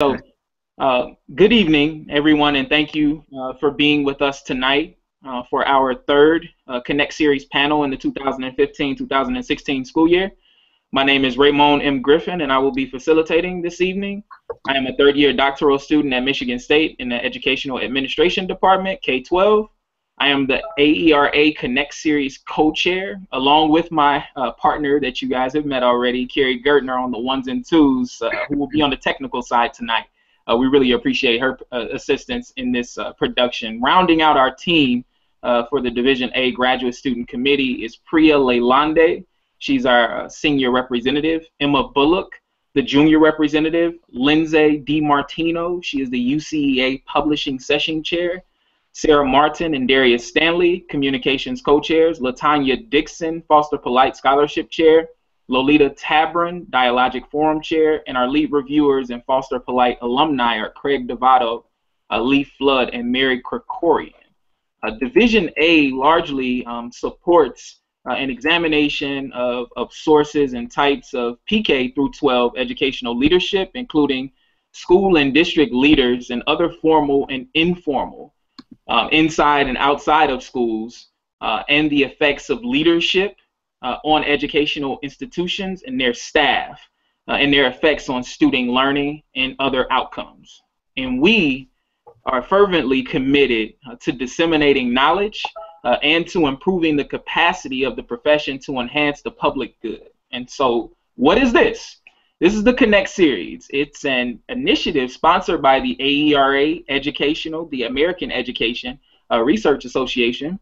So, good evening, everyone, and thank you for being with us tonight for our third Connect Series panel in the 2015-2016 school year. My name is Raymond M. Griffin, and I will be facilitating this evening. I am a third-year doctoral student at Michigan State in the Educational Administration Department, K-12. I am the AERA Connect Series co-chair, along with my partner that you guys have met already, Carrie Gertner, on the ones and twos, who will be on the technical side tonight. We really appreciate her assistance in this production. Rounding out our team for the Division A Graduate Student Committee is Priya Leilande. She's our senior representative. Emma Bullock, the junior representative. Lindsay DiMartino, she is the UCEA Publishing Session Chair. Sarah Martin and Darius Stanley, Communications Co-Chairs. Latanya Dixon, Foster Polite Scholarship Chair. Lolita Tabron, Dialogic Forum Chair. And our lead reviewers and Foster Polite alumni are Craig Devato, Lee Flood, and Mary Krikorian. Division A largely supports an examination of sources and types of PK through 12 educational leadership, including school and district leaders and other formal and informal inside and outside of schools, and the effects of leadership on educational institutions and their staff, and their effects on student learning and other outcomes. And we are fervently committed to disseminating knowledge and to improving the capacity of the profession to enhance the public good. And so, what is this? This is the Connect Series. It's an initiative sponsored by the AERA Educational, the American Education Research Association,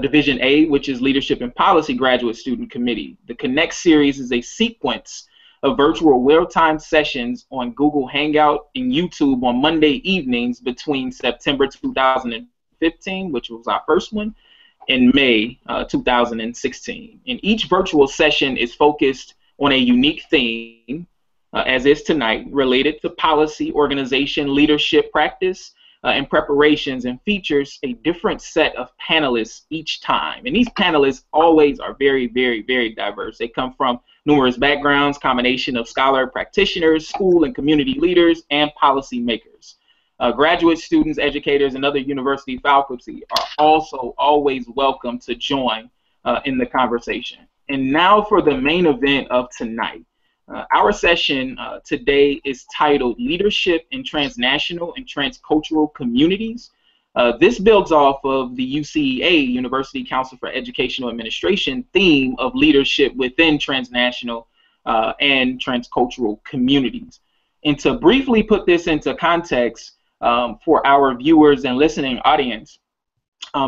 Division A, which is Leadership and Policy Graduate Student Committee. The Connect Series is a sequence of virtual real-time sessions on Google Hangout and YouTube on Monday evenings between September 2015, which was our first one, and May 2016. And each virtual session is focused on a unique theme, as is tonight, related to policy, organization, leadership practice, and preparations, and features a different set of panelists each time. And these panelists always are very, very, very diverse. They come from numerous backgrounds, combination of scholar practitioners, school and community leaders, and policy makers. Graduate students, educators, and other university faculty are also always welcome to join in the conversation. And now for the main event of tonight. Our session today is titled Leadership in Transnational and Transcultural Communities. This builds off of the UCEA, University Council for Educational Administration, theme of leadership within transnational and transcultural communities. And to briefly put this into context for our viewers and listening audience,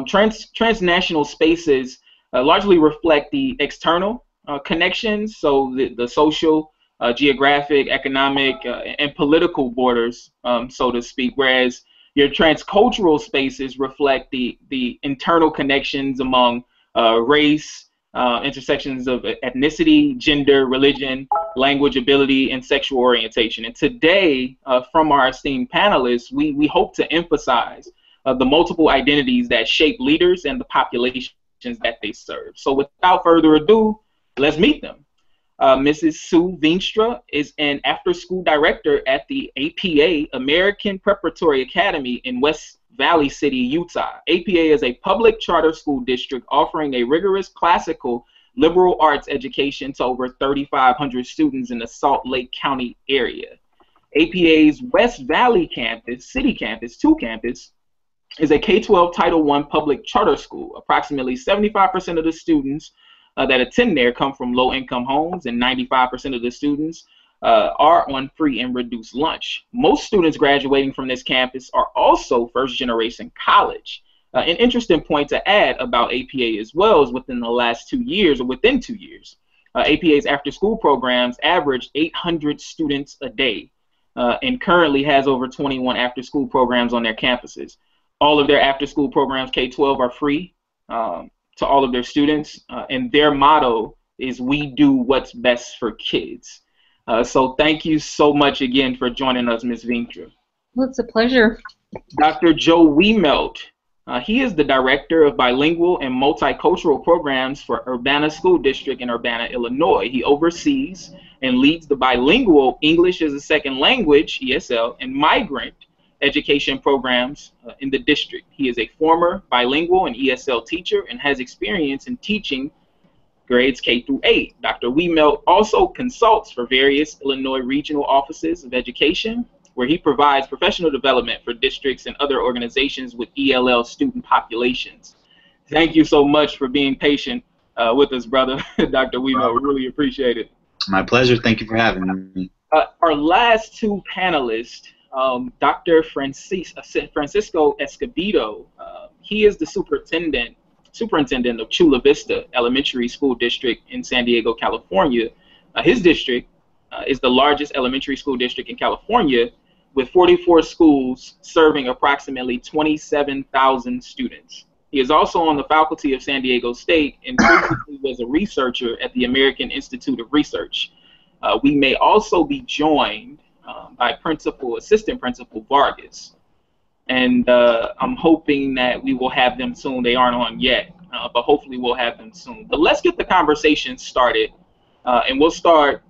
transnational spaces largely reflect the external connections, so the social, geographic, economic, and political borders, so to speak, whereas your transcultural spaces reflect the internal connections among race, intersections of ethnicity, gender, religion, language, ability, and sexual orientation. And today, from our esteemed panelists, we hope to emphasize the multiple identities that shape leaders and the populations that they serve. So without further ado, let's meet them. Mrs. Su Veenstra is an after-school director at the APA, American Preparatory Academy in West Valley City, Utah. APA is a public charter school district offering a rigorous classical liberal arts education to over 3,500 students in the Salt Lake County area. APA's West Valley campus, city campus, is a K-12 Title I public charter school. Approximately 75% of the students that attend there come from low-income homes, and 95% of the students are on free and reduced lunch. Most students graduating from this campus are also first-generation college. An interesting point to add about APA as well is within the last 2 years, or within 2 years, APA's after-school programs averaged 800 students a day and currently has over 21 after-school programs on their campuses. All of their after-school programs, K-12, are free to all of their students, and their motto is "We do what's best for kids." So thank you so much again for joining us, Ms. Veenstra. Well, it's a pleasure. Dr. Joe Wiemelt He is the director of bilingual and multicultural programs for Urbana School District in Urbana, Illinois. He oversees and leads the bilingual English as a Second Language, ESL, and migrant education programs in the district. He is a former bilingual and ESL teacher and has experience in teaching grades K through 8. Dr. Wiemelt also consults for various Illinois regional offices of education, where he provides professional development for districts and other organizations with ELL student populations. Thank you so much for being patient with us, brother. Dr. Wiemelt, we really appreciate it. My pleasure. Thank you for having me. Our last two panelists, Dr. Francisco Escobedo, he is the superintendent of Chula Vista Elementary School District in San Diego, California. His district is the largest elementary school district in California, with 44 schools serving approximately 27,000 students. He is also on the faculty of San Diego State and previously was a researcher at the American Institute of Research. We may also be joined by Assistant Principal Vargas. And I'm hoping that we will have them soon. They aren't on yet, but hopefully we'll have them soon. But let's get the conversation started, and we'll start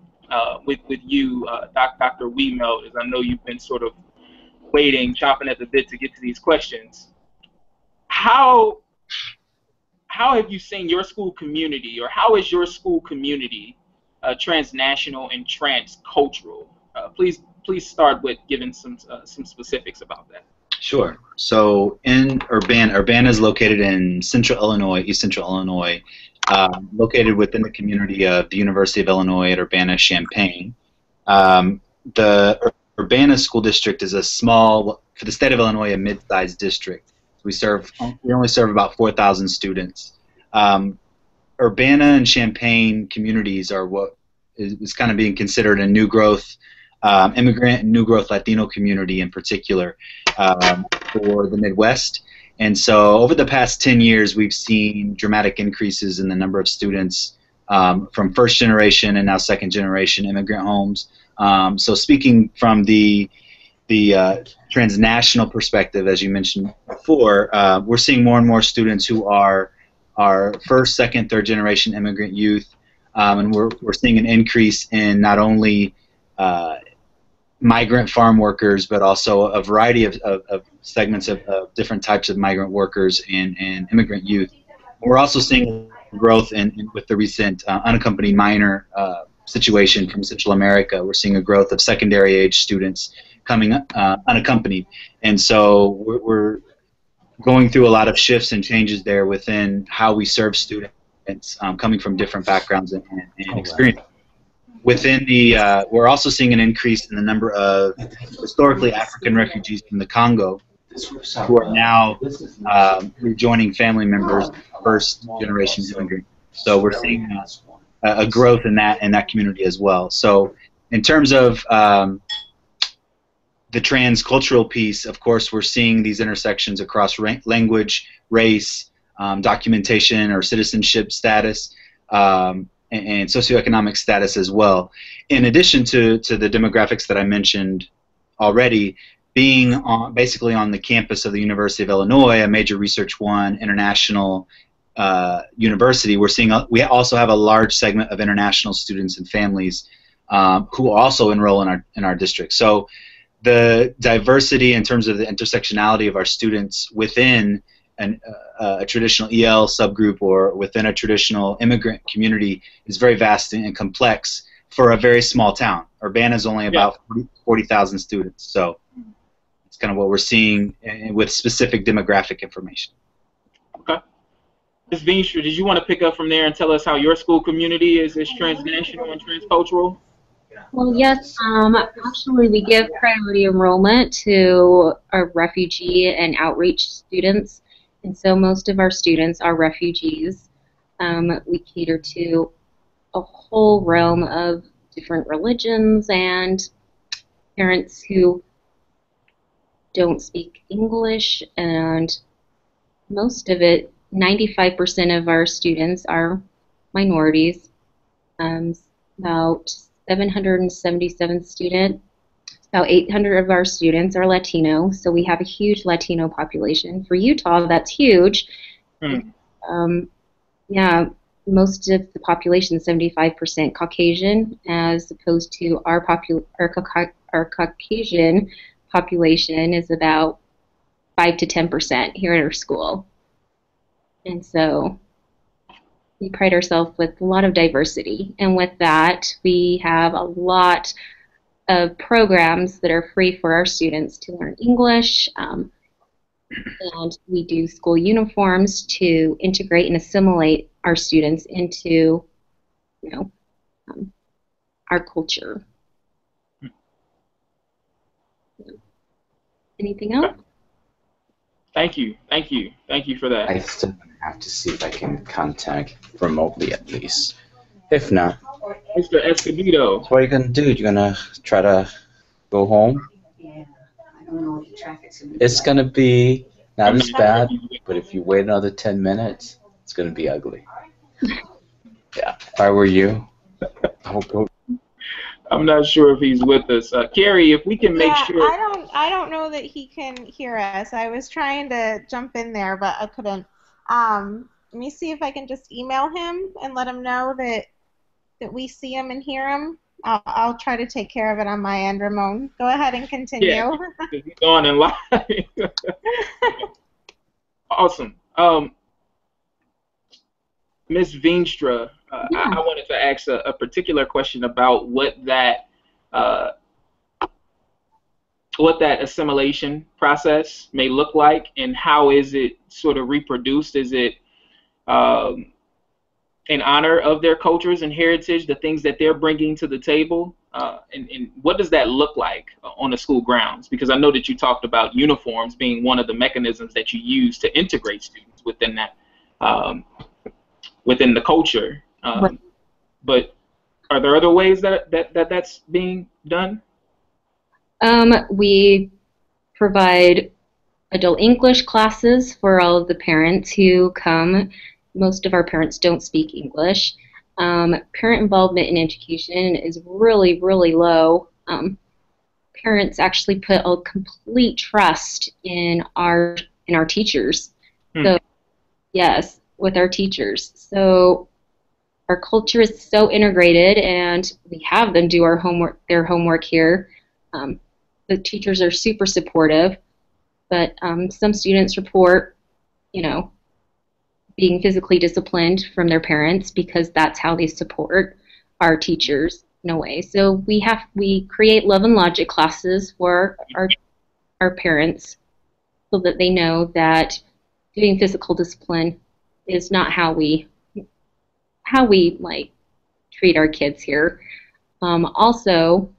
with you, Dr. Wiemelt, as I know you've been sort of waiting, chomping at the bit to get to these questions. How have you seen your school community, or how is your school community transnational and transcultural? Please start with giving some specifics about that. Sure. So in Urbana is located in central Illinois, east central Illinois, located within the community of the University of Illinois at Urbana-Champaign. The Urbana School District is a small, for the state of Illinois, a mid-sized district. We only serve about 4,000 students. Urbana and Champaign communities are what is kind of being considered a new growth immigrant and new growth Latino community in particular for the Midwest. And so over the past 10 years, we've seen dramatic increases in the number of students from first generation and now second generation immigrant homes. So speaking from the transnational perspective, as you mentioned before, we're seeing more and more students who are first, second, third generation immigrant youth, and we're seeing an increase in not only migrant farm workers, but also a variety of segments of different types of migrant workers and immigrant youth. We're also seeing growth with the recent unaccompanied minor situation from Central America. We're seeing a growth of secondary age students coming unaccompanied. And so we're going through a lot of shifts and changes there within how we serve students coming from different backgrounds and experiences. Within we're also seeing an increase in the number of historically African refugees from the Congo who are now rejoining family members, first generation immigrants. So we're seeing a growth in that community as well. So in terms of the transcultural piece, of course, we're seeing these intersections across language, race, documentation or citizenship status, and socioeconomic status as well. In addition to the demographics that I mentioned already, being basically on the campus of the University of Illinois, a major Research One international university, we also have a large segment of international students and families who also enroll in our district. So the diversity in terms of the intersectionality of our students within a traditional EL subgroup or within a traditional immigrant community is very vast and complex for a very small town. Urbana is only about 40,000 students, so it's kind of what we're seeing with specific demographic information. Okay. Ms. Veenstra, did you want to pick up from there and tell us how your school community is transnational and transcultural? Well, yes. Actually, we give priority enrollment to our refugee and outreach students. And so most of our students are refugees. We cater to a whole realm of different religions and parents who don't speak English, and most of it, 95% of our students are minorities. About 777 students About 800 of our students are Latino, so we have a huge Latino population. For Utah, that's huge. Hmm. Yeah, most of the population is 75% Caucasian, as opposed to our Caucasian population is about 5 to 10% here at our school. And so we pride ourselves with a lot of diversity. And with that, we have a lot of programs that are free for our students to learn English. And we do school uniforms to integrate and assimilate our students into, our culture. Anything else? Thank you for that. I still have to see if I can contact remotely at least. If not, Mr. Escobedo. so what are you gonna do? You're gonna try to go home? Yeah, I don't know what the traffic's gonna be. It's gonna be not I'm as not bad, sure if he's- but if you wait another 10 minutes, it's gonna be ugly. Yeah, if I were you, I would go. I'm not sure if he's with us. Carrie, if we can make Yeah, sure. I don't know that he can hear us. I was trying to jump in there, but I couldn't. Let me see if I can just email him and let him know that we see him and hear him. I'll try to take care of it on my end, Ramon. Go ahead and continue. Yeah, he's on and live. Awesome. Ms. Veenstra, I wanted to ask a particular question about what that assimilation process may look like, and how is it sort of reproduced? Is it in honor of their cultures and heritage, the things that they're bringing to the table, and what does that look like on the school grounds? Because I know that you talked about uniforms being one of the mechanisms that you use to integrate students within that, within the culture. Right. But are there other ways that's being done? We provide adult English classes for all of the parents who come. Most of our parents don't speak English. Parent involvement in education is really, really low. Parents actually put a complete trust in our teachers. So, yes, with our teachers. So our culture is so integrated, and we have them do their homework here. The teachers are super supportive, but some students report, being physically disciplined from their parents because that's how they support our teachers in a way. So we create love and logic classes for our parents so that they know that doing physical discipline is not how we like treat our kids here. Also,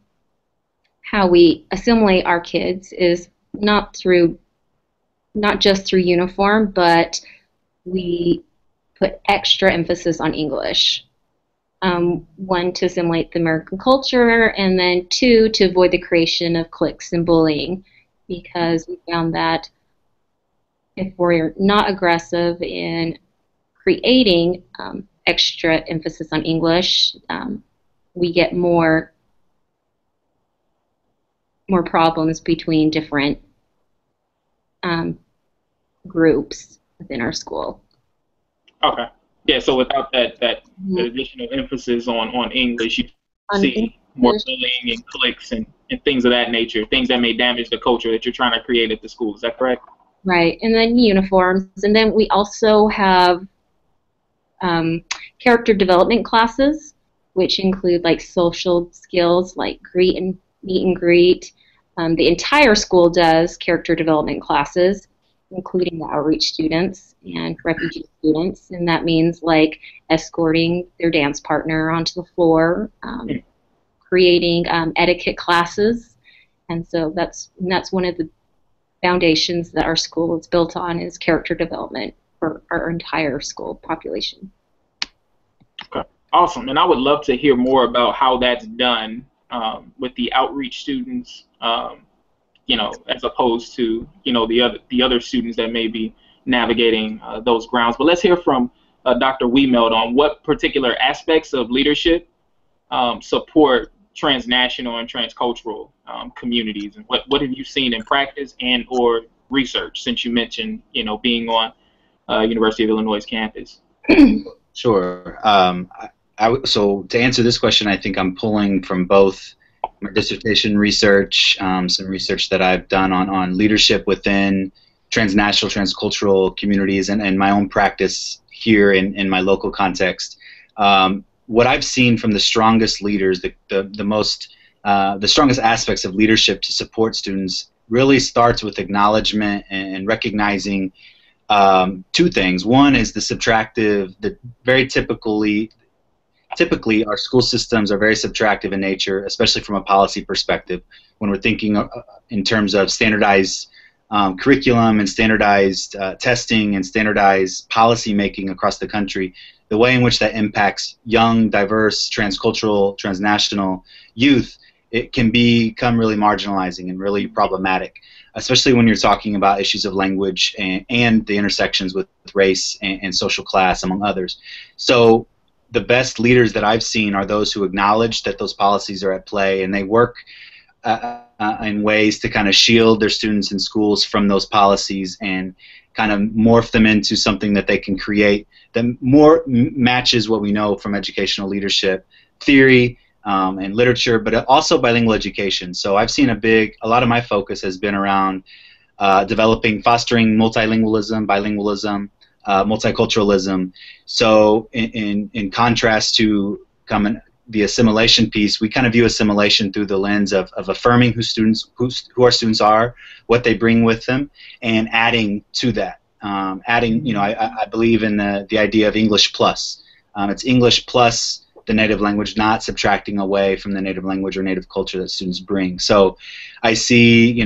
how we assimilate our kids is not just through uniform, but we put extra emphasis on English. One, to assimilate the American culture, and then two, to avoid the creation of cliques and bullying, because we found that if we're not aggressive in creating extra emphasis on English, we get more problems between different groups within our school. Okay. Yeah, so without that additional emphasis on English, you see more bullying and cliques and things of that nature, things that may damage the culture that you're trying to create at the school. Is that correct? Right, and then uniforms. And then we also have character development classes, which include like social skills, like meet and greet. The entire school does character development classes, including the outreach students and refugee students, and that means like escorting their dance partner onto the floor, creating etiquette classes, and so that's one of the foundations that our school is built on, is character development for our entire school population. Okay, awesome. And I would love to hear more about how that's done with the outreach students, as opposed to the other students that may be navigating those grounds. But let's hear from Dr. Wiemelt on what particular aspects of leadership support transnational and transcultural communities, and what have you seen in practice and or research, since you mentioned, you know, being on University of Illinois campus? Sure. So to answer this question, I think I'm pulling from both my dissertation research, some research that I've done on leadership within transnational, transcultural communities, and my own practice here in my local context. What I've seen from the strongest leaders, the strongest aspects of leadership to support students really starts with acknowledgement and recognizing two things. One is the subtractive, that very typically our school systems are very subtractive in nature, especially from a policy perspective. When we're thinking in terms of standardized curriculum and standardized testing and standardized policy making across the country, the way in which that impacts young, diverse, transcultural, transnational youth, it can become really marginalizing and really problematic, especially when you're talking about issues of language and the intersections with race and social class, among others. So the best leaders that I've seen are those who acknowledge that those policies are at play, and they work in ways to kind of shield their students in schools from those policies and kind of morph them into something that they can create that more matches what we know from educational leadership theory and literature, but also bilingual education. So I've seen a lot of my focus has been around fostering multilingualism, bilingualism, multiculturalism. So in contrast to the assimilation piece, we kind of view assimilation through the lens of affirming who our students are, what they bring with them, and adding to that. I believe in the idea of English plus. It's English plus the native language, not subtracting away from the native language or native culture that students bring. So I see,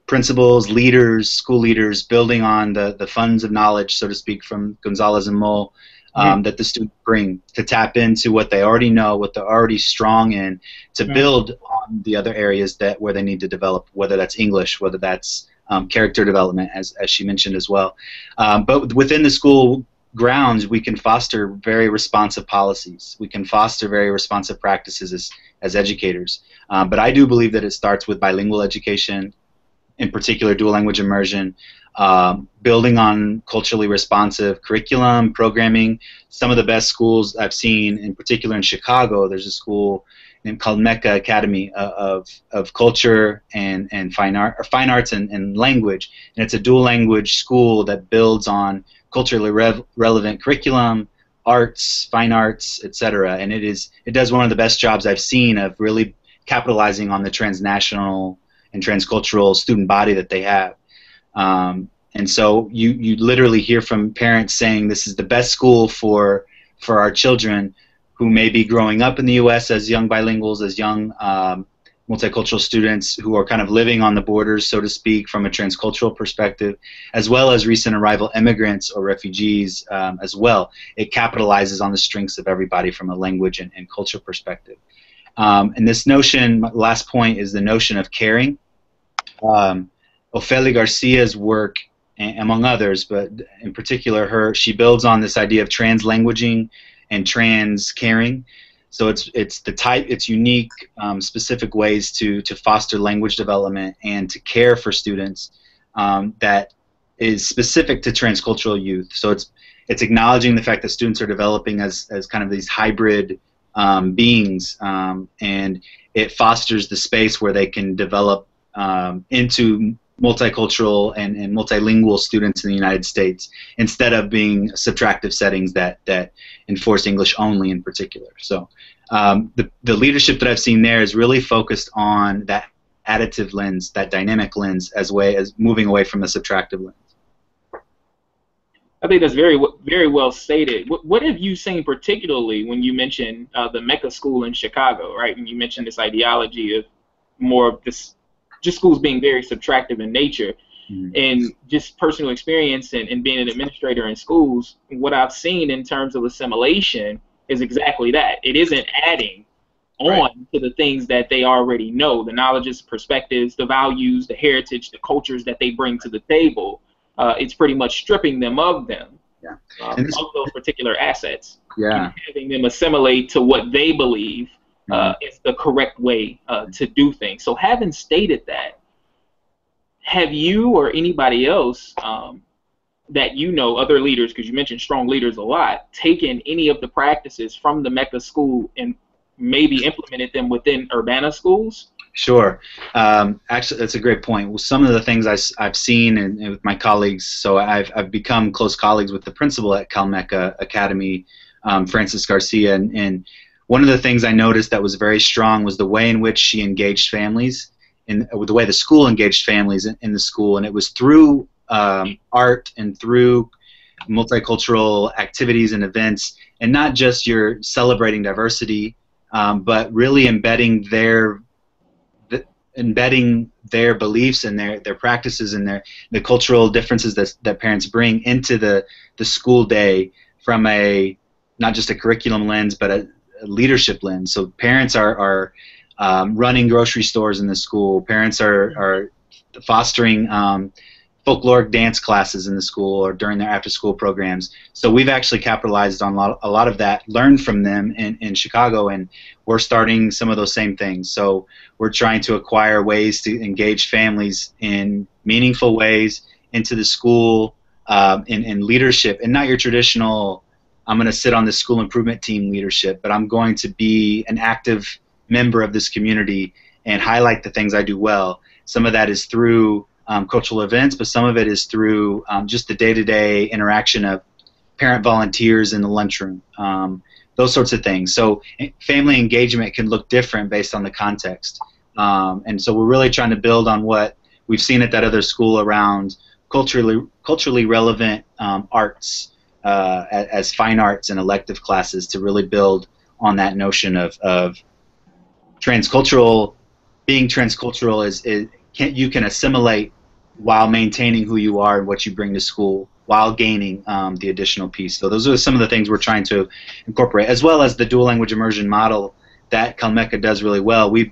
principals, leaders, school leaders building on the funds of knowledge, so to speak, from Gonzalez and Moll, that the students bring to tap into what they already know, what they're already strong in, to build on the other areas where they need to develop, whether that's English, whether that's character development, as she mentioned as well. But within the school grounds, we can foster very responsive policies. We can foster very responsive practices as educators. But I do believe that it starts with bilingual education, in particular dual language immersion, building on culturally responsive curriculum, programming. Some of the best schools I've seen, in particular in Chicago, there's a school called Mecca Academy of Culture and fine arts and language, and it's a dual language school that builds on culturally relevant curriculum, arts, fine arts, etc. And it does one of the best jobs I've seen of really capitalizing on the transnational and transcultural student body that they have. And so you literally hear from parents saying this is the best school for our children who may be growing up in the U.S. as young bilinguals, as young multicultural students who are kind of living on the borders, so to speak, from a transcultural perspective, as well as recent arrival immigrants or refugees as well. It capitalizes on the strengths of everybody from a language and culture perspective. And this notion, last point, is the notion of caring. Ofelia Garcia's work, among others, but in particular she builds on this idea of translanguaging and trans caring. So it's unique, specific ways to foster language development and to care for students that is specific to transcultural youth. So it's acknowledging the fact that students are developing as kind of these hybrid beings, and it fosters the space where they can develop into multicultural and multilingual students in the United States, instead of being subtractive settings that enforce English only in particular. So the leadership that I've seen there is really focused on that additive lens, that dynamic lens, as moving away from the subtractive lens. I think that's very, very well stated. What have you seen particularly when you mentioned the Mecca School in Chicago, right? And you mentioned this ideology of more of this, just schools being very subtractive in nature, and just personal experience and being an administrator in schools. What I've seen in terms of assimilation is exactly that. It isn't adding on to the things that they already know, the knowledges, perspectives, the values, the heritage, the cultures that they bring to the table. It's pretty much stripping them of them, of those particular assets, and having them assimilate to what they believe is the correct way to do things. So having stated that, have you or anybody else that you know, other leaders, because you mentioned strong leaders a lot, taken any of the practices from the Mecca school and maybe implemented them within Urbana schools? Sure. Actually, that's a great point. Well, some of the things I've seen and with my colleagues, so I've become close colleagues with the principal at Cal Mecca Academy, Francis Garcia, and one of the things I noticed that was very strong was the way in which she engaged families, and the way the school engaged families in the school, and it was through art and through multicultural activities and events, and not just your celebrating diversity, but really embedding their beliefs and their practices and the cultural differences that parents bring into the school day from a not just a curriculum lens but a leadership lens. So parents are running grocery stores in the school. Parents are fostering folkloric dance classes in the school or during their after-school programs. So we've actually capitalized on a lot of that, learned from them in Chicago, and we're starting some of those same things. So we're trying to acquire ways to engage families in meaningful ways into the school in leadership, and not your traditional, I'm going to sit on the school improvement team leadership, but I'm going to be an active member of this community and highlight the things I do well. Some of that is through cultural events, but some of it is through just the day-to-day interaction of parent volunteers in the lunchroom, those sorts of things. So family engagement can look different based on the context. And so we're really trying to build on what we've seen at that other school around culturally relevant arts as fine arts and elective classes, to really build on that notion of transcultural. Being transcultural is you can assimilate while maintaining who you are and what you bring to school, while gaining the additional piece. So those are some of the things we're trying to incorporate, as well as the dual language immersion model that Cal Mecca does really well. We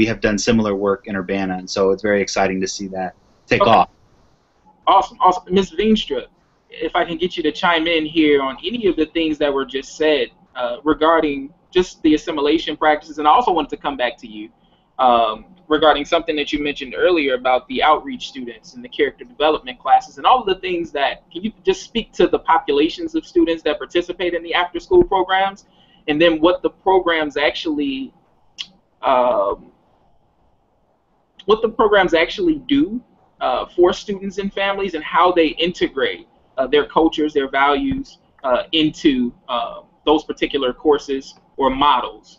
have done similar work in Urbana, and so it's very exciting to see that take off. Awesome. Ms. Veenstra, if I can get you to chime in here on any of the things that were just said regarding just the assimilation practices, and I also wanted to come back to you regarding something that you mentioned earlier about the outreach students and the character development classes and all of the things that, can you just speak to the populations of students that participate in the after-school programs, and then what the programs actually do for students and families, and how they integrate their cultures, their values into those particular courses or models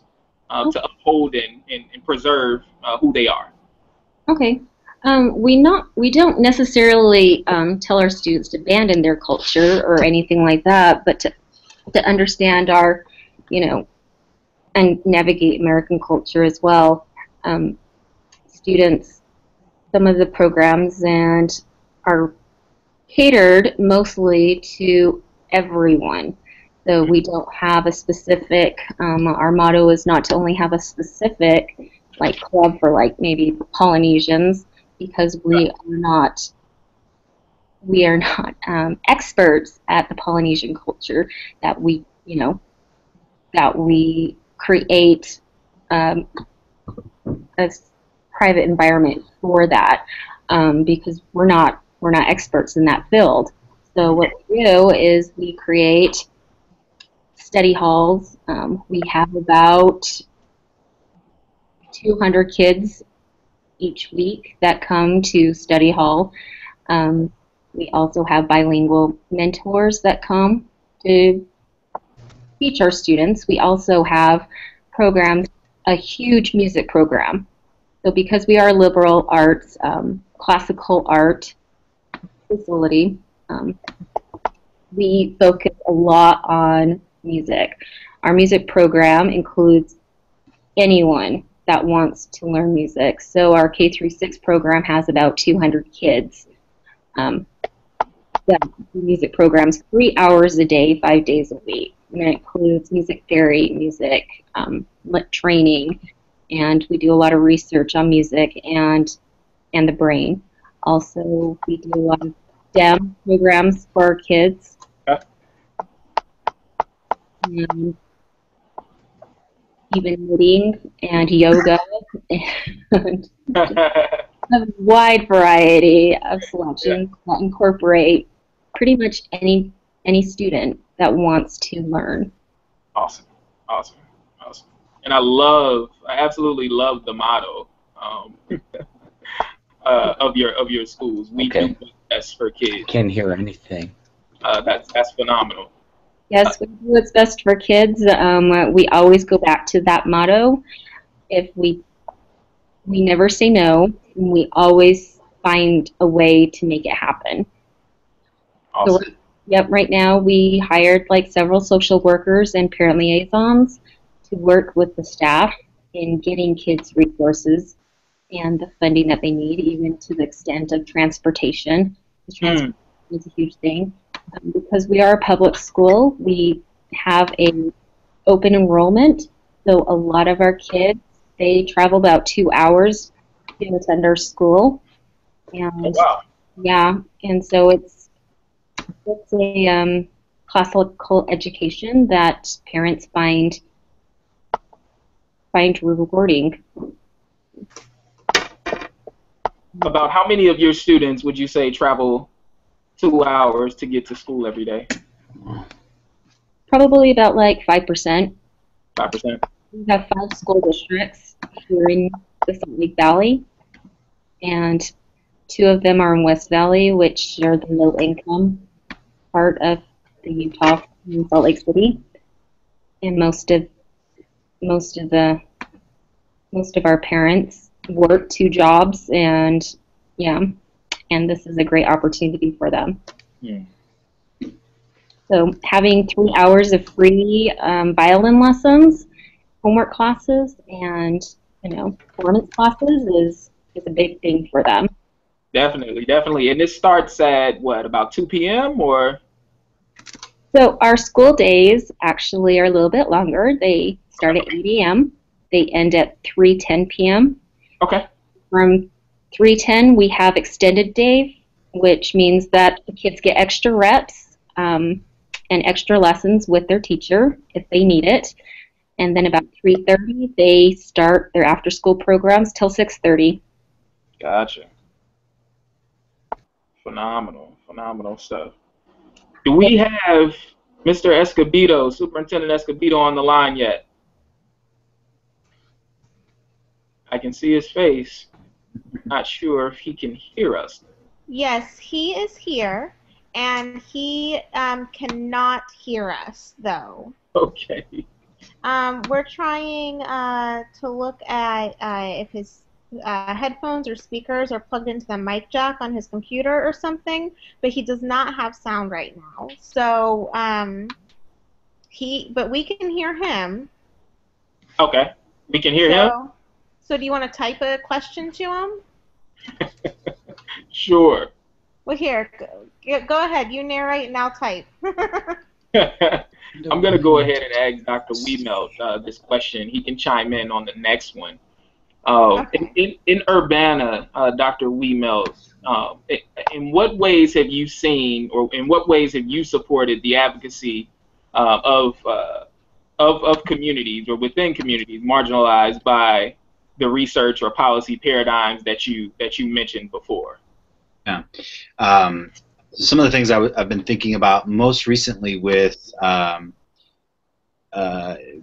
to uphold and preserve who they are. Okay. We don't necessarily tell our students to abandon their culture or anything like that, but to understand our, and navigate American culture as well. Students, some of the programs are catered mostly to everyone. So we don't have a specific, our motto is not to only have a specific club for maybe Polynesians, because we are not experts at the Polynesian culture, that we create a private environment for that, because we're not experts in that field. So what we do is we create study halls. We have about 200 kids each week that come to study hall. We also have bilingual mentors that come to teach our students. We also have programs, a huge music program. So because we are a liberal arts, classical art facility, we focus a lot on music. Our music program includes anyone that wants to learn music. So our K-6 program has about 200 kids. The music program's 3 hours a day, 5 days a week. And it includes music theory, music training, and we do a lot of research on music and the brain. Also, we do a lot of STEM programs for our kids. And even knitting and yoga, and a wide variety of selections that incorporate pretty much any student that wants to learn. Awesome, awesome, awesome. And I absolutely love the motto of your schools. We do what's best for kids. Can't hear anything. That's phenomenal. Yes, we do what's best for kids. We always go back to that motto. If we never say no, and we always find a way to make it happen. Awesome. So, right now we hired like several social workers and parent liaisons to work with the staff in getting kids resources and the funding that they need, even to the extent of transportation. Transportation is a huge thing. Because we are a public school, we have an open enrollment, so a lot of our kids, they travel about 2 hours to attend our school. And yeah, and so it's a classical education that parents find rewarding. About how many of your students would you say travel 2 hours to get to school every day? Probably about like 5%. 5%. We have 5 school districts here in the Salt Lake Valley, and 2 of them are in West Valley, which are the low-income part of the Utah in Salt Lake City. And most of our parents work 2 jobs, and and this is a great opportunity for them. Yeah. So having 3 hours of free violin lessons, homework classes, and performance classes is a big thing for them. Definitely, definitely. And this starts at what, about 2 p.m. or? So our school days actually are a little bit longer. They start at 8 a.m. They end at 3:10 p.m. Okay. From 3:10 we have extended day, which means that the kids get extra reps and extra lessons with their teacher if they need it. And then about 3:30 they start their after-school programs till 6:30. Gotcha. Phenomenal, phenomenal stuff. Do we have Mr. Escobedo, Superintendent Escobedo, on the line yet? I can see his face. Not sure if he can hear us. Yes, he is here, and he cannot hear us, though. Okay. We're trying to look at if his headphones or speakers are plugged into the mic jack on his computer or something, but he does not have sound right now. So but we can hear him. Okay, we can hear him. So do you want to type a question to him? Sure. Well, here, go ahead. You narrate and I'll type. I'm going to go ahead and ask Dr. Wiemelt this question. He can chime in on the next one. Okay. In Urbana, Dr. Wiemelt, in what ways have you seen, or in what ways have you supported the advocacy of communities or within communities marginalized by the research or policy paradigms that you mentioned before? Yeah. Some of the things I've been thinking about most recently with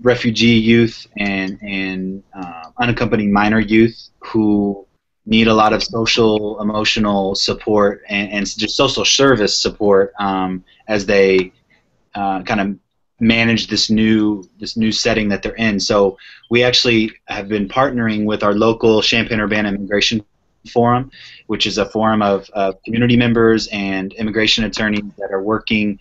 refugee youth and unaccompanied minor youth who need a lot of social, emotional support and just social service support as they kind of manage this new setting that they're in. So we actually have been partnering with our local Champaign-Urbana Immigration Forum, which is a forum of community members and immigration attorneys that are working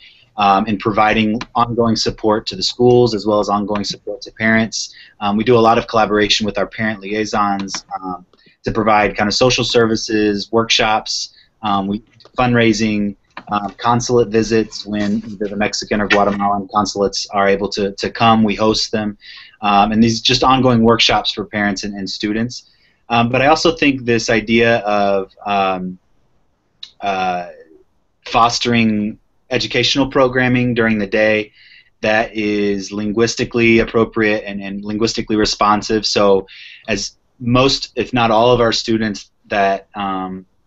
in providing ongoing support to the schools as well as ongoing support to parents. We do a lot of collaboration with our parent liaisons to provide kind of social services, workshops, fundraising, consulate visits when either the Mexican or Guatemalan consulates are able to come. We host them, and these just ongoing workshops for parents and students. But I also think this idea of fostering educational programming during the day that is linguistically appropriate and linguistically responsive. So as most, if not all of our students that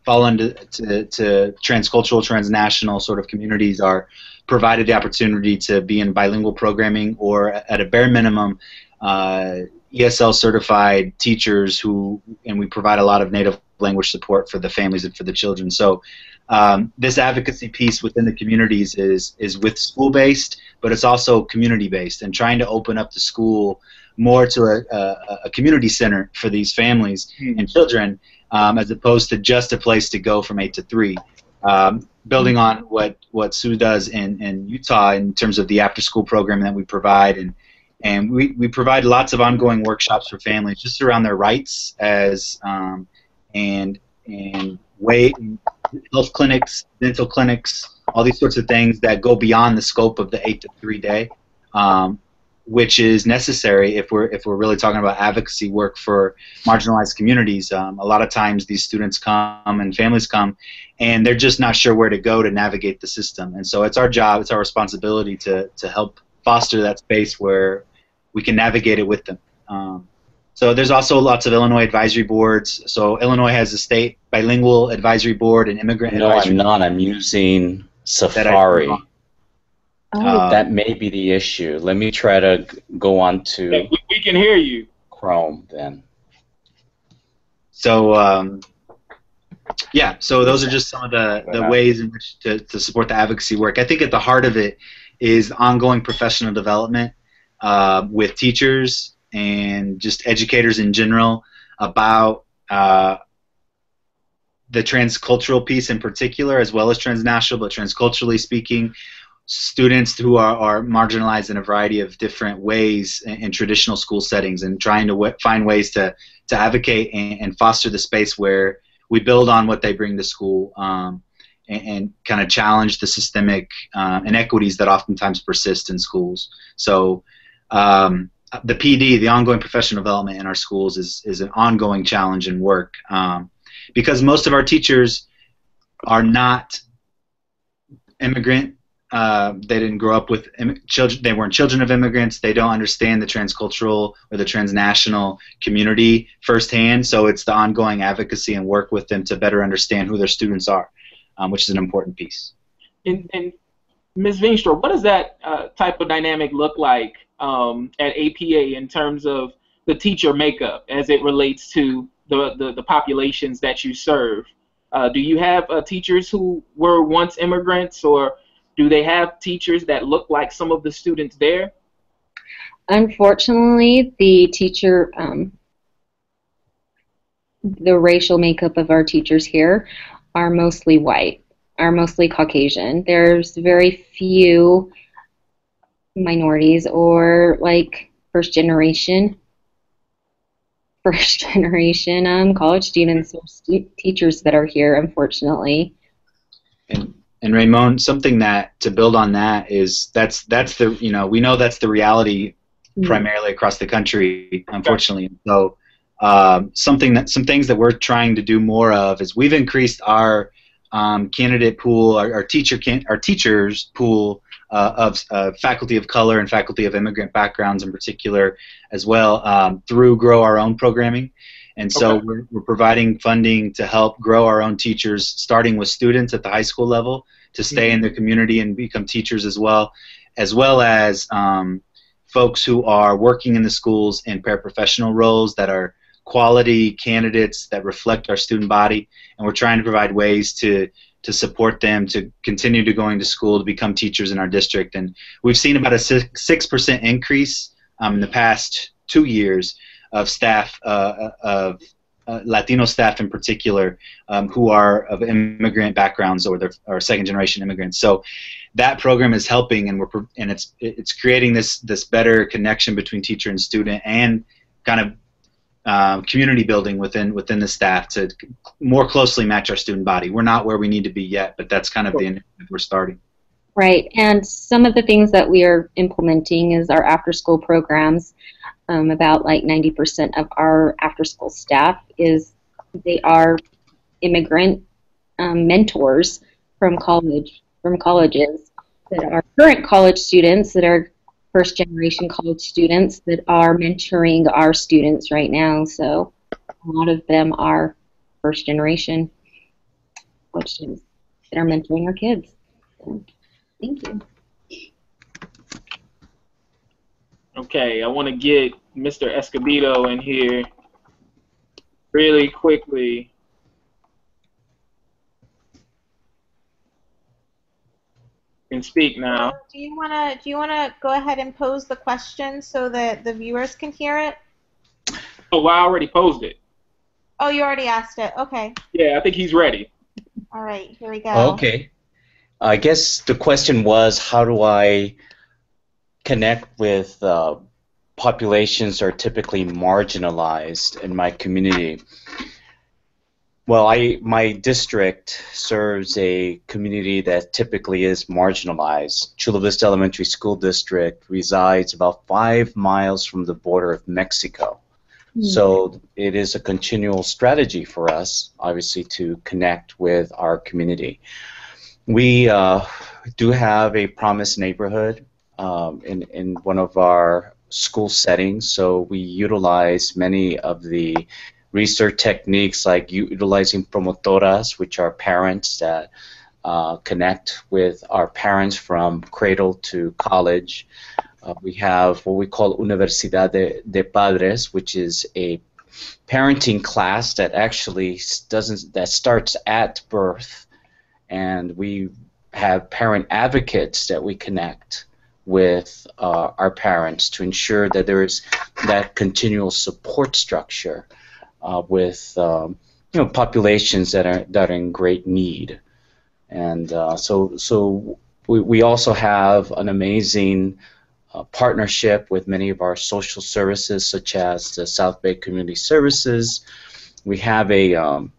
fall into to transcultural, transnational sort of communities are provided the opportunity to be in bilingual programming, or at a bare minimum, ESL certified teachers and we provide a lot of native language support for the families and for the children. So this advocacy piece within the communities is with school-based, but it's also community-based, and trying to open up the school more to a community center for these families and children, as opposed to just a place to go from 8 to 3. Building on what Sue does in Utah in terms of the after-school program that we provide, and we provide lots of ongoing workshops for families just around their rights as and health clinics, dental clinics, all these sorts of things that go beyond the scope of the 8 to 3 day, which is necessary if we're really talking about advocacy work for marginalized communities. A lot of times these students come and families come, and they're just not sure where to go to navigate the system. And so it's our job, it's our responsibility to help foster that space where we can navigate it with them. So there's also lots of Illinois advisory boards. So Illinois has a state bilingual advisory board and immigrant advisory board. No, I'm not. I'm using Safari. That may be the issue. Let me try to go on to... We can hear you. Chrome then. So yeah, so those are just some of the ways in which to support the advocacy work. I think at the heart of it is ongoing professional development with teachers and just educators in general about the transcultural piece in particular, as well as transnational, but transculturally speaking, students who are marginalized in a variety of different ways in traditional school settings, and trying to find ways to advocate and foster the space where we build on what they bring to school, and kind of challenge the systemic inequities that oftentimes persist in schools. So the PD, the ongoing professional development in our schools, is an ongoing challenge and work, because most of our teachers are not immigrant. They didn't grow up with children. They weren't children of immigrants. They don't understand the transcultural or the transnational community firsthand. So it's the ongoing advocacy and work with them to better understand who their students are, which is an important piece. And Ms. Veenstra, what does that type of dynamic look like at APA in terms of the teacher makeup as it relates to the populations that you serve? Do you have teachers who were once immigrants, or do they have teachers that look like some of the students there? Unfortunately, the teacher, the racial makeup of our teachers here are mostly white, are mostly Caucasian. There's very few minorities or like first generation college students or teachers that are here, unfortunately. And Raymond, something that to build on that is that's the, you know, we know that's the reality primarily across the country, unfortunately. So some things that we're trying to do more of is we've increased our candidate pool, our teachers pool of faculty of color and faculty of immigrant backgrounds in particular as well, through Grow Our Own programming. And so we're providing funding to help grow our own teachers, starting with students at the high school level to stay in their community and become teachers as well as folks who are working in the schools in paraprofessional roles that are quality candidates that reflect our student body. And we're trying to provide ways to support them to continue to going to school to become teachers in our district. And we've seen about a 6% increase in the past 2 years of staff, of Latino staff in particular, who are of immigrant backgrounds or second-generation immigrants. So that program is helping, and it's creating this better connection between teacher and student, and kind of community building within the staff to more closely match our student body. We're not where we need to be yet, but that's kind of the initiative we're starting. Right, and some of the things that we are implementing is our after-school programs. About like 90% of our after-school staff they are immigrant mentors from colleges that are current college students that are first-generation college students that are mentoring our students right now. So a lot of them are first-generation college students that are mentoring our kids. So, thank you. Okay, I want to get Mr. Escobedo in here really quickly. You can speak now. Do you wanna go ahead and pose the question so that the viewers can hear it? Oh, well, I already posed it. Oh, you already asked it. Okay. Yeah, I think he's ready. All right, here we go. Okay. I guess the question was, how do I connect with populations that are typically marginalized in my community? Well, my district serves a community that typically is marginalized. Chula Vista Elementary School District resides about 5 miles from the border of Mexico. So it is a continual strategy for us, obviously, to connect with our community. We do have a promised neighborhood in one of our school settings, so we utilize many of the research techniques like utilizing promotoras, which are parents that connect with our parents from cradle to college. We have what we call Universidad de Padres, which is a parenting class that actually starts at birth, and we have parent advocates that we connect with our parents to ensure that there is that continual support structure with populations that are in great need. And so we also have an amazing partnership with many of our social services, such as the South Bay Community Services. We have an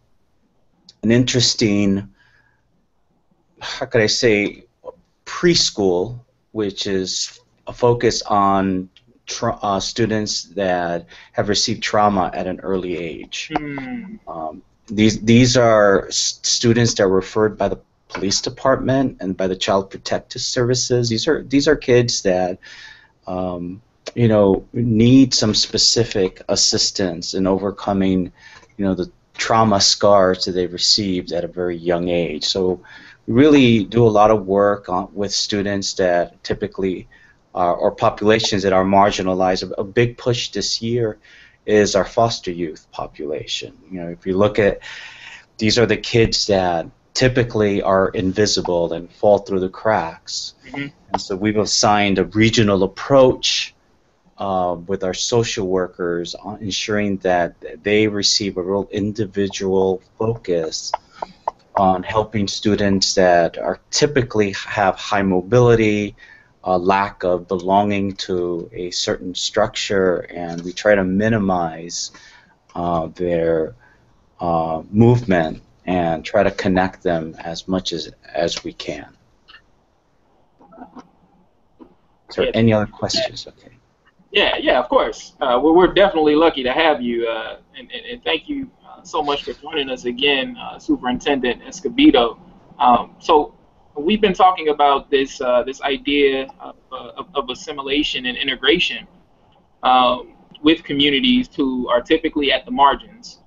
interesting, how could I say, preschool, which is a focus on students that have received trauma at an early age. These are students that are referred by the police department and by the Child Protective Services. These are kids that need some specific assistance in overcoming the trauma scars that they've received at a very young age. So we really do a lot of work with students that typically or populations that are marginalized. A big push this year is our foster youth population. If you look at, these are the kids that typically are invisible and fall through the cracks. And so we've assigned a regional approach with our social workers on ensuring that they receive a real individual focus on helping students that are typically have high mobility, lack of belonging to a certain structure, and we try to minimize their movement and try to connect them as much as we can. Is there any other questions? Okay. Yeah, of course. We're definitely lucky to have you, and thank you so much for joining us again, Superintendent Escobedo. So we've been talking about this idea of assimilation and integration with communities who are typically at the margins,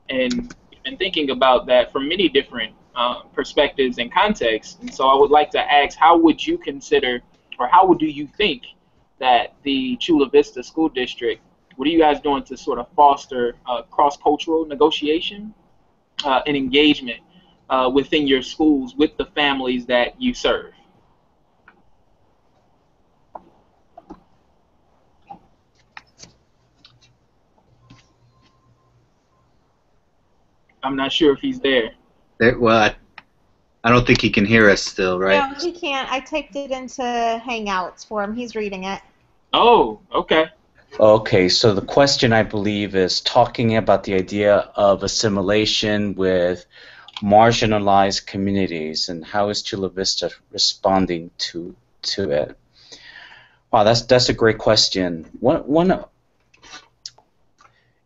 and we've been thinking about that from many different perspectives and contexts. And so I would like to ask, how would you consider, or how do you think that the Chula Vista School District, what are you guys doing to sort of foster cross-cultural negotiation and engagement within your schools with the families that you serve? I'm not sure if he's there. Well, I don't think he can hear us still, right? No, he can't. I typed it into Hangouts for him. He's reading it. Oh, okay. Okay, so the question, I believe, is talking about the idea of assimilation with marginalized communities, and how is Chula Vista responding to it? Wow, that's a great question.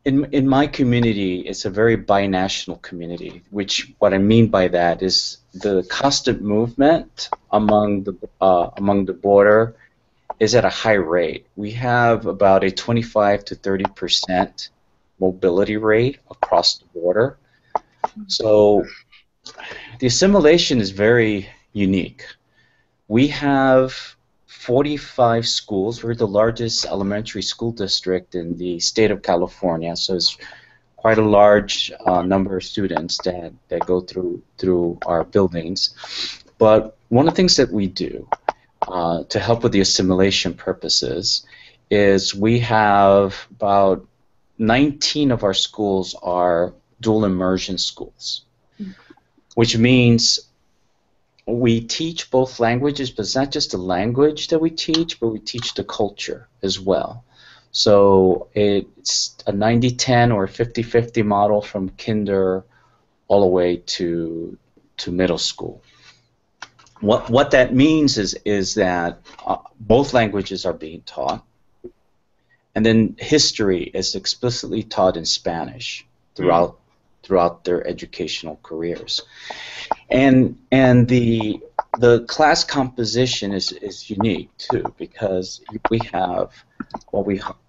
In my community, it's a very binational community, which what I mean by that is the constant movement among the border is at a high rate. We have about a 25 to 30% mobility rate across the border. So the assimilation is very unique. We have 45 schools. We're the largest elementary school district in the state of California, so it's quite a large number of students that go through our buildings. But one of the things that we do to help with the assimilation purposes is we have about 19 of our schools are dual immersion schools, which means we teach both languages, but it's not just the language that we teach, but we teach the culture as well. So it's a 90-10 or 50-50 model from kinder all the way to middle school. What that means is that both languages are being taught, and then history is explicitly taught in Spanish throughout their educational careers. And the class composition is unique too, because we have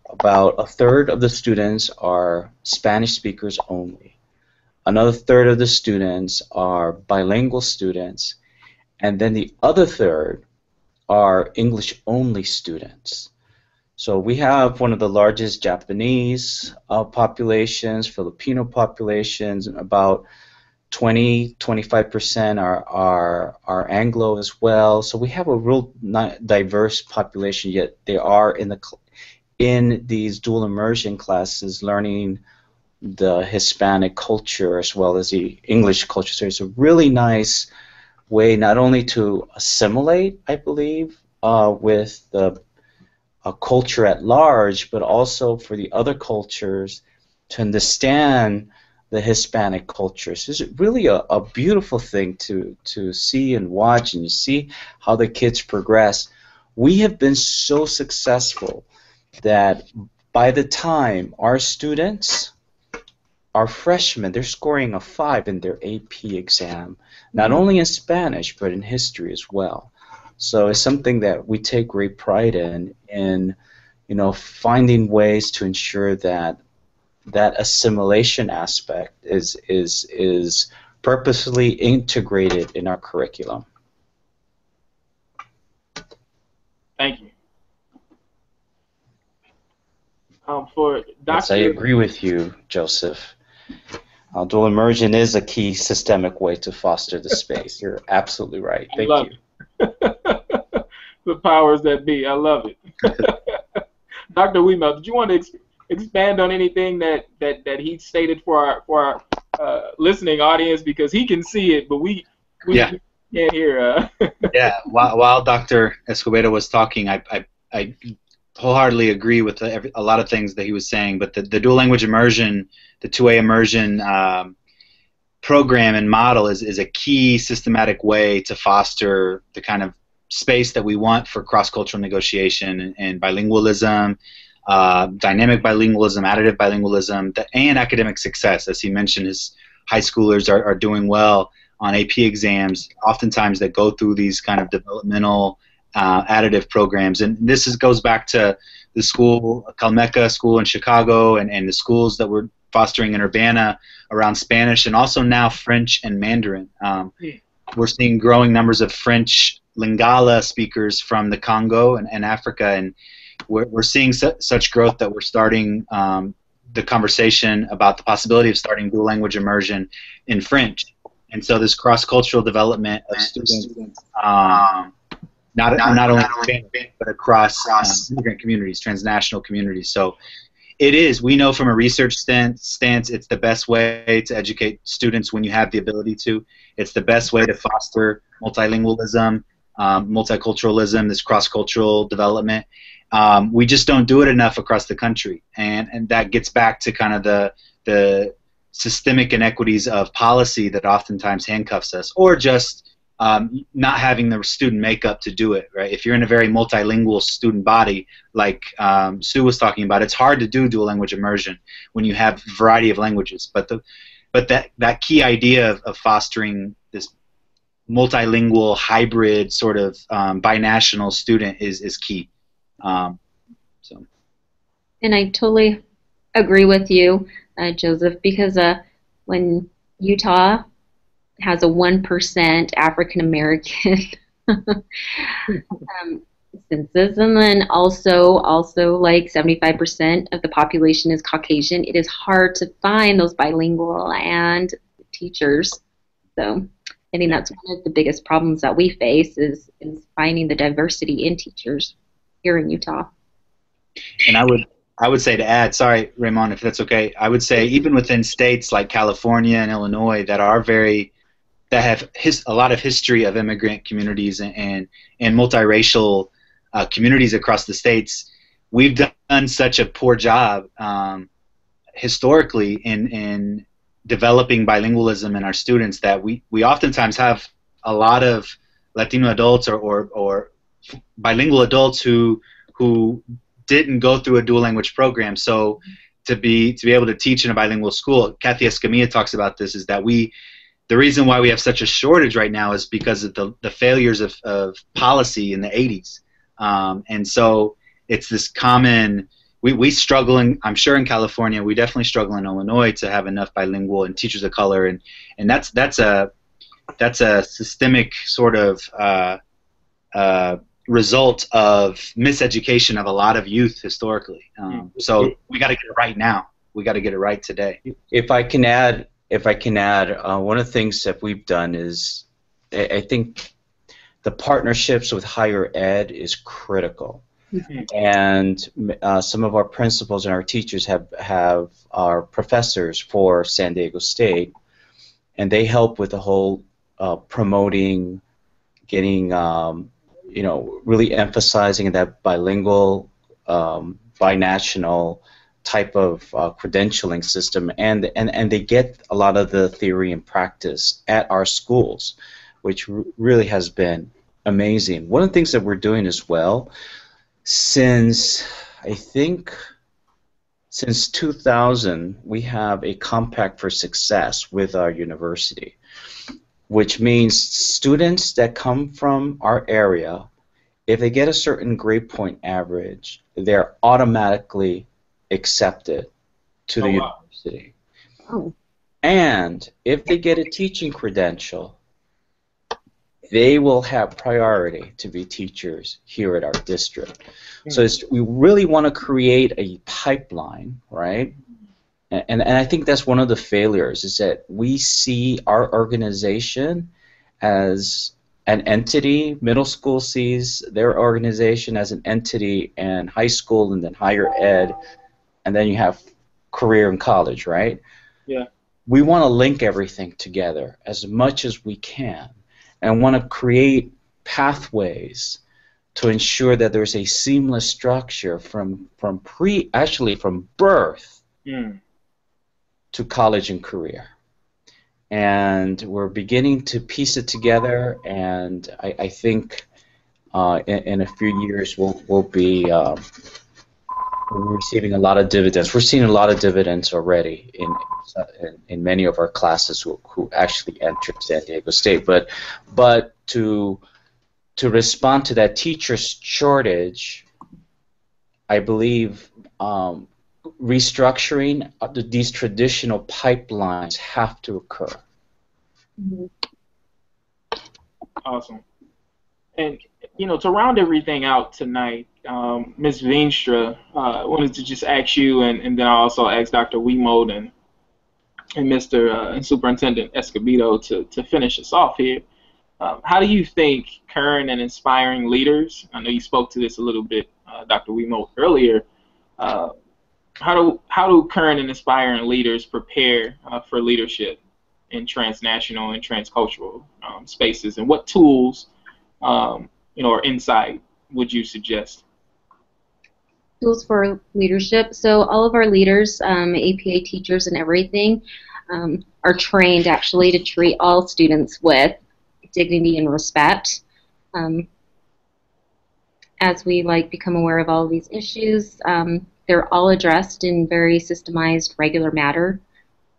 about a third of the students are Spanish speakers only. Another third of the students are bilingual students, and then the other third are English only students. So we have one of the largest Japanese populations, Filipino populations, and about 20-25% are Anglo as well. So we have a real diverse population, yet they are in these dual immersion classes learning the Hispanic culture as well as the English culture. So it's a really nice way not only to assimilate, I believe, with the culture at large, but also for the other cultures to understand the Hispanic culture. So it's really a beautiful thing to see and watch, and you see how the kids progress. We have been so successful that by the time our students are freshmen, they're scoring a 5 in their AP exam, not only in Spanish, but in history as well. So it's something that we take great pride in finding ways to ensure that assimilation aspect is purposely integrated in our curriculum. Thank you. For Dr. Yes, I agree with you, Joseph. Dual immersion is a key systemic way to foster the space. You're absolutely right. Thank you. The powers that be. I love it. Dr. Wiemelt, did you want to expand on anything that he stated for our listening audience, because he can see it, but we can't hear. Yeah. While Dr. Escobedo was talking, I wholeheartedly agree with a lot of things that he was saying. But the dual language immersion, the 2A immersion program and model is a key systematic way to foster the kind of space that we want for cross-cultural negotiation and bilingualism, dynamic bilingualism, additive bilingualism, and academic success. As he mentioned, his high schoolers are doing well on AP exams, oftentimes that go through these kind of developmental additive programs. And this goes back to the school, Calmeca School in Chicago, and the schools that we're fostering in Urbana around Spanish, and also now French and Mandarin. We're seeing growing numbers of French Lingala speakers from the Congo and Africa, and we're seeing such growth that we're starting the conversation about the possibility of starting dual language immersion in French. And so this cross-cultural development of students, not only in Spanish, but across immigrant communities, transnational communities. So it is, we know from a research stance, it's the best way to educate students when you have the ability to. It's the best way to foster multilingualism, multiculturalism, this cross-cultural development. We just don't do it enough across the country, and that gets back to kind of the systemic inequities of policy that oftentimes handcuffs us, or just not having the student makeup to do it, right? If you're in a very multilingual student body, like Sue was talking about, it's hard to do dual language immersion when you have a variety of languages. But that key idea of fostering this multilingual hybrid sort of binational student is key. So. And I totally agree with you, Joseph, because when Utah has a 1% African American census, and then also like 75% of the population is Caucasian, it is hard to find those bilingual and teachers. So I think that's one of the biggest problems that we face is finding the diversity in teachers here in Utah. And I would say to add, sorry, Raymond, if that's okay, I would say even within states like California and Illinois that have a lot of history of immigrant communities and multiracial communities across the states, we've done such a poor job historically in developing bilingualism in our students that we oftentimes have a lot of Latino adults or bilingual adults who didn't go through a dual language program. So to be able to teach in a bilingual school, Kathy Escamilla talks about this, is that the reason why we have such a shortage right now is because of the failures of policy in the 80s. And so it's this common, we struggle I'm sure in California, we definitely struggle in Illinois to have enough bilingual and teachers of color, and that's a systemic sort of result of miseducation of a lot of youth historically. So we got to get it right now. We got to get it right today. If I can add, one of the things that we've done is, I think the partnerships with higher ed is critical. And some of our principals and our teachers have our professors for San Diego State, and they help with the whole promoting, getting, really emphasizing that bilingual, binational type of credentialing system, and they get a lot of the theory and practice at our schools, which really has been amazing. One of the things that we're doing as well, since 2000, we have a Compact for Success with our university, which means students that come from our area, if they get a certain grade point average, they're automatically accepted to the university. Oh. And if they get a teaching credential, they will have priority to be teachers here at our district. So we really want to create a pipeline, right? And I think that's one of the failures, is that we see our organization as an entity. Middle school sees their organization as an entity, and high school, and then higher ed, and then you have career and college, right? Yeah. We want to link everything together as much as we can, and want to create pathways to ensure that there's a seamless structure from birth to college and career. And we're beginning to piece it together, and I think in a few years we'll be receiving a lot of dividends. We're seeing a lot of dividends already in many of our classes who actually entered San Diego State. But to respond to that teacher shortage, I believe restructuring these traditional pipelines have to occur. Awesome. And to round everything out tonight, Ms. Veenstra, I wanted to just ask you, and then I also ask Dr. Wiemelt and Mr. and Superintendent Escobedo to finish us off here. How do you think current and inspiring leaders, I know you spoke to this a little bit, Dr. Wiemelt, earlier, how do current and inspiring leaders prepare for leadership in transnational and transcultural spaces, and what tools or insight would you suggest? Tools for leadership. So all of our leaders, APA teachers and everything, are trained actually to treat all students with dignity and respect. As we become aware of all of these issues, they're all addressed in very systemized, regular matter,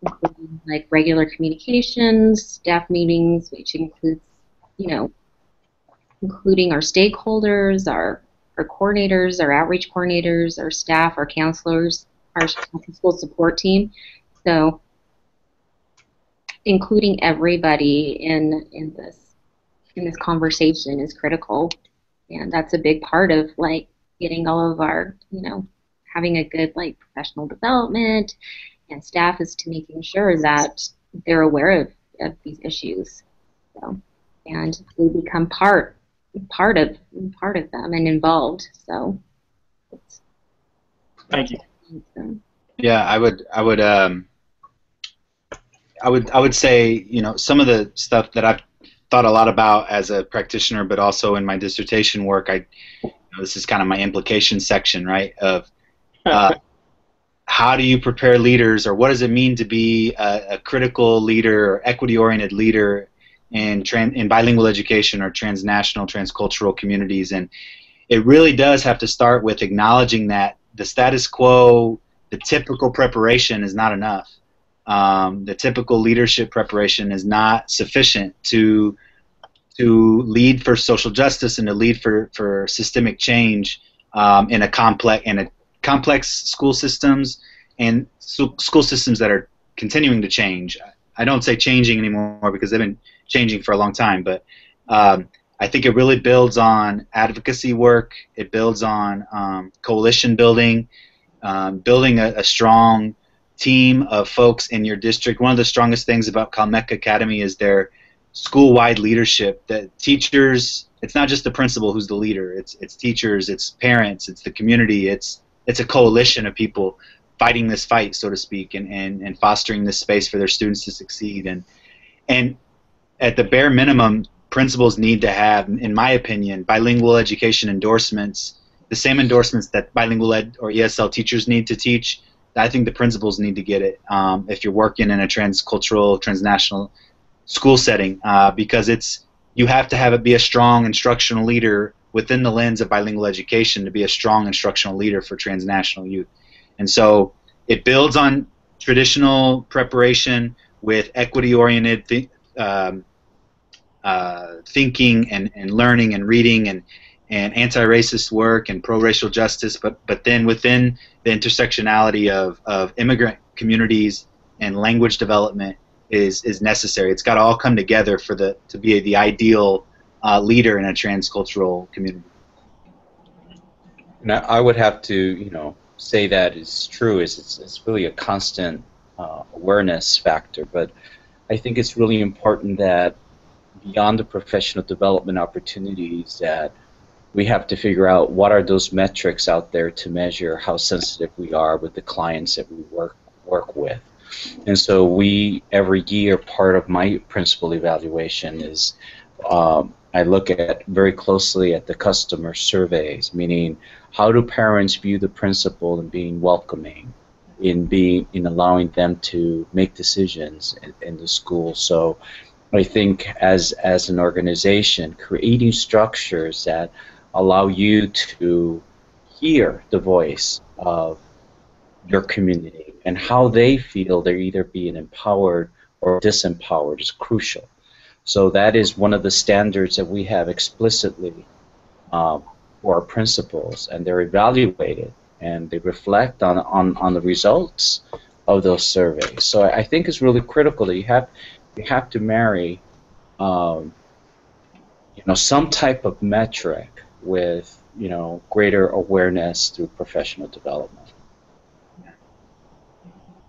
including regular communications, staff meetings, which includes, including our stakeholders, our our coordinators, our outreach coordinators, our staff, our counselors, our school support team. So including everybody in this conversation is critical, and that's a big part of like getting all of our, having a good like professional development and staff, is to making sure that they're aware of these issues. So, and they become part of them and involved. So Thank you. Yeah, I would say, some of the stuff that I've thought a lot about as a practitioner, but also in my dissertation work, this is kind of my implication section, right? Of how do you prepare leaders, or what does it mean to be a critical leader or equity-oriented leader in bilingual education or transnational, transcultural communities? And it really does have to start with acknowledging that the status quo, the typical preparation is not enough. The typical leadership preparation is not sufficient to lead for social justice and to lead for systemic change in a complex school systems and school systems that are continuing to change. I don't say changing anymore because they've been changing for a long time, but I think it really builds on advocacy work. It builds on coalition building, building a strong team of folks in your district. One of the strongest things about Calmecca Academy is their school-wide leadership. That teachers, it's not just the principal who's the leader. It's teachers, it's parents, it's the community. It's a coalition of people fighting this fight, so to speak, and fostering this space for their students to succeed. And at the bare minimum, principals need to have, in my opinion, bilingual education endorsements, the same endorsements that bilingual ed or ESL teachers need to teach. I think the principals need to get it if you're working in a transcultural, transnational school setting, because you have to have it be a strong instructional leader within the lens of bilingual education to be a strong instructional leader for transnational youth. And so it builds on traditional preparation with equity-oriented thinking and learning and reading and anti-racist work and pro-racial justice, but then within the intersectionality of immigrant communities and language development is necessary. It's got to all come together to be the ideal leader in a transcultural community. And I would have to, say that is true. It's really a constant awareness factor, but I think it's really important that beyond the professional development opportunities, that we have to figure out what are those metrics out there to measure how sensitive we are with the clients that we work with. And so every year, part of my principal evaluation is I look at very closely at the customer surveys, meaning how do parents view the principal in being welcoming, in allowing them to make decisions in the school. So I think as an organization, creating structures that allow you to hear the voice of your community and how they feel they're either being empowered or disempowered is crucial. So that is one of the standards that we have explicitly for our principals, and they're evaluated and they reflect on the results of those surveys. So I think it's really critical that you have to marry some type of metric with greater awareness through professional development.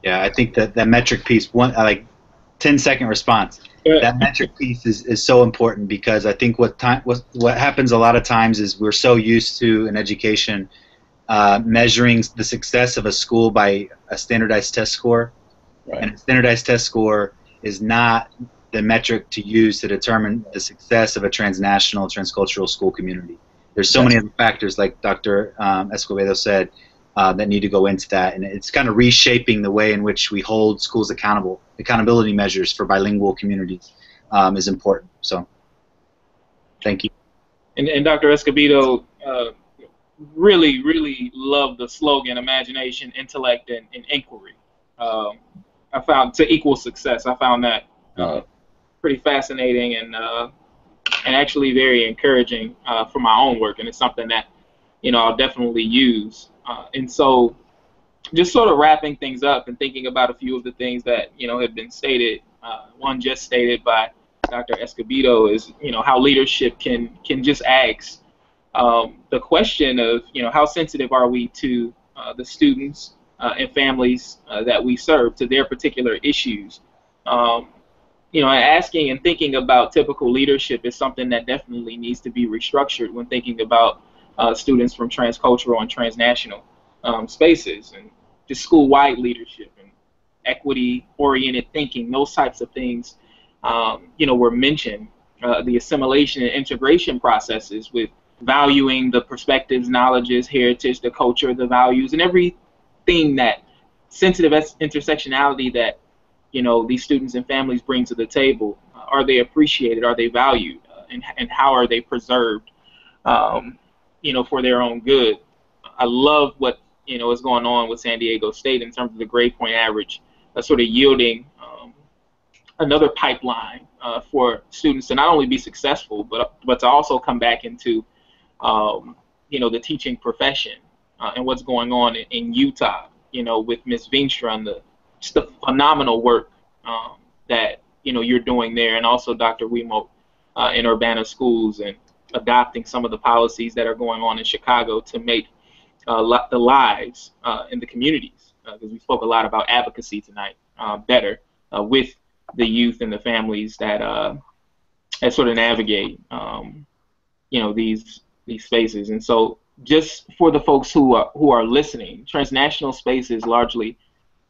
Yeah, I think that metric piece, 10-second response. That metric piece is so important, because I think what happens a lot of times is we're so used to in education measuring the success of a school by a standardized test score, right. And a standardized test score is not the metric to use to determine the success of a transnational, transcultural school community. There's so many other factors, like Dr. Escobedo said, that need to go into that, and it's kind of reshaping the way in which we hold schools accountable. Accountability measures for bilingual communities is important. So, thank you. And Dr. Escobedo, really, really love the slogan, imagination, intellect, and inquiry. I found to equal success. I found that pretty fascinating and actually very encouraging for my own work, and it's something that I'll definitely use. And so just sort of wrapping things up and thinking about a few of the things that, have been stated. One just stated by Dr. Escobedo is, how leadership can just ask the question of, how sensitive are we to the students and families that we serve, to their particular issues. Asking and thinking about typical leadership is something that definitely needs to be restructured when thinking about students from transcultural and transnational spaces, and just school-wide leadership and equity-oriented thinking. Those types of things, were mentioned. The assimilation and integration processes with valuing the perspectives, knowledges, heritage, the culture, the values, and everything that sensitive intersectionality that these students and families bring to the table. Are they appreciated? Are they valued? And how are they preserved? For their own good. I love what is going on with San Diego State in terms of the grade point average, sort of yielding another pipeline for students to not only be successful, but to also come back into the teaching profession and what's going on in Utah. With Ms. Veenstra and just the phenomenal work that you're doing there, and also Dr. Wiemelt in Urbana schools, and adopting some of the policies that are going on in Chicago to make the lives in the communities, because we spoke a lot about advocacy tonight, better with the youth and the families that sort of navigate these spaces. And so, just for the folks who are listening, transnational spaces largely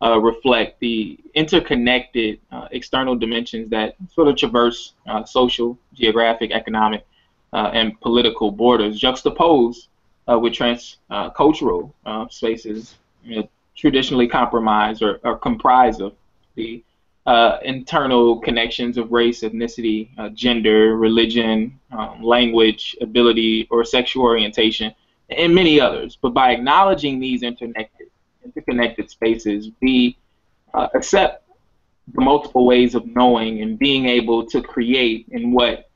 reflect the interconnected external dimensions that sort of traverse social, geographic, economic, and political borders, juxtaposed with transcultural spaces, traditionally compromised or comprised of the internal connections of race, ethnicity, gender, religion, language, ability, or sexual orientation, and many others. But by acknowledging these interconnected spaces, we accept the multiple ways of knowing and being able to create in what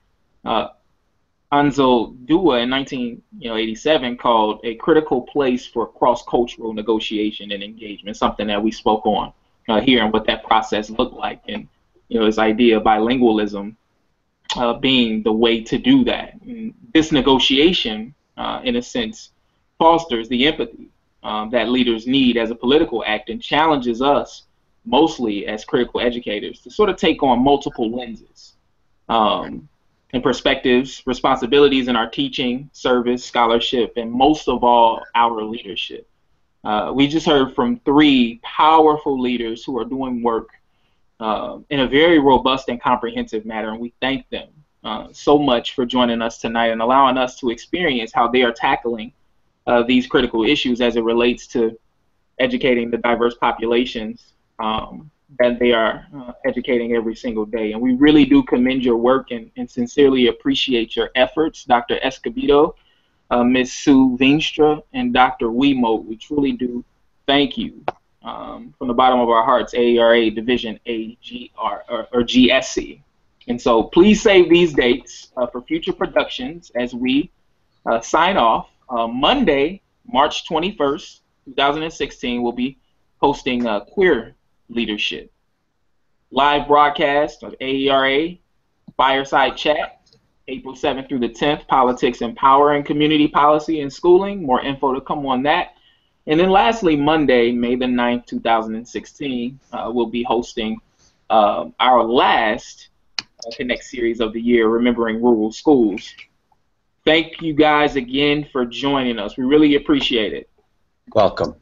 Anzaldúa in 1987 called a critical place for cross-cultural negotiation and engagement, something that we spoke on here, and what that process looked like, and this idea of bilingualism being the way to do that. And this negotiation, in a sense, fosters the empathy that leaders need as a political act, and challenges us, mostly as critical educators, to sort of take on multiple lenses and perspectives, responsibilities in our teaching, service, scholarship, and most of all, our leadership. We just heard from 3 powerful leaders who are doing work in a very robust and comprehensive manner, and we thank them so much for joining us tonight and allowing us to experience how they are tackling these critical issues as it relates to educating the diverse populations that they are educating every single day. And we really do commend your work and sincerely appreciate your efforts, Dr. Escobedo, Ms. Su Veenstra, and Dr. Wiemelt. We truly do thank you from the bottom of our hearts, AERA Division AGR or GSC. And so please save these dates for future productions as we sign off. Monday, March 21st, 2016, we'll be hosting Queer Leadership. Live broadcast of AERA Fireside Chat, April 7th through the 10th, Politics, Empowering Community Policy and Schooling. More info to come on that. And then lastly, Monday, May the 9th, 2016, we'll be hosting our last Connect series of the year, Remembering Rural Schools. Thank you guys again for joining us. We really appreciate it. Welcome.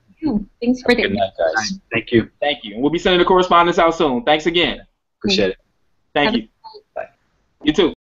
Thanks for the Good night, guys. Thank you. Thank you. And we'll be sending the correspondence out soon. Thanks again. Appreciate it. Thank you. Bye. You too.